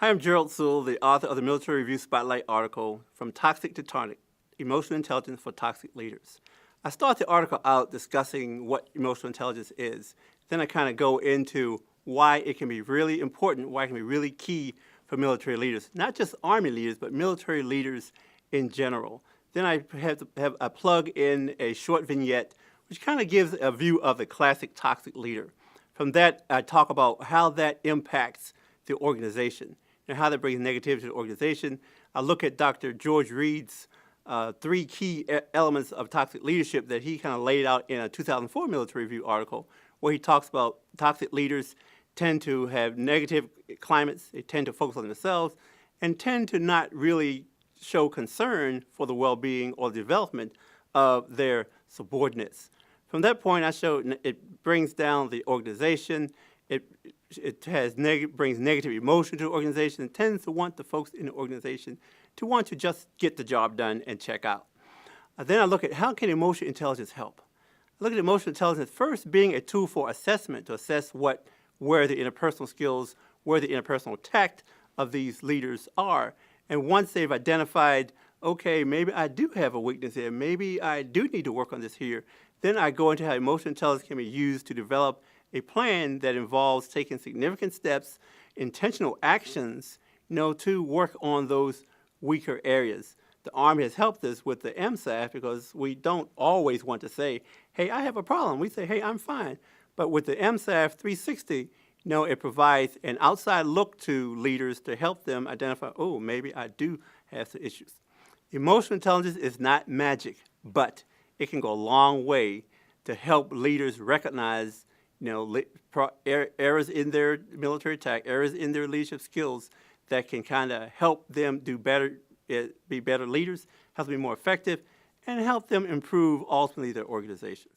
Hi, I'm Gerald Sewell, the author of the Military Review Spotlight article, From Toxic to Tonic, Emotional Intelligence for Toxic Leaders. I start the article out discussing what emotional intelligence is. Then I kind of go into why it can be really important, why it can be really key for military leaders, not just Army leaders, but military leaders in general. Then I I plug in a short vignette which kind of gives a view of the classic toxic leader. From that, I talk about how that impacts the organization and how that brings negativity to the organization. I look at Dr. George Reed's three key elements of toxic leadership that he kind of laid out in a 2004 Military Review article, where he talks about toxic leaders tend to have negative climates, they tend to focus on themselves, and tend to not really show concern for the well-being or development of their subordinates. From that point, I showed it brings down the organization. It brings negative emotion to the organization and tends to want the folks in the organization to want to just get the job done and check out. Then I look at how can emotional intelligence help. I look at emotional intelligence first being a tool for assessment, to assess where the interpersonal skills, where the interpersonal tact of these leaders are. And once they've identified, okay, maybe I do have a weakness here, maybe I do need to work on this here, then I go into how emotional intelligence can be used to develop a plan that involves taking significant steps, intentional actions, to work on those weaker areas. The Army has helped us with the MSAF because we don't always want to say, hey, I have a problem. We say, hey, I'm fine. But with the MSAF 360, it provides an outside look to leaders to help them identify, oh, maybe I do have some issues. Emotional intelligence is not magic, but it can go a long way to help leaders recognize errors in their military attack, errors in their leadership skills that can kind of help them do better, be better leaders, help them be more effective, and help them improve ultimately their organizations.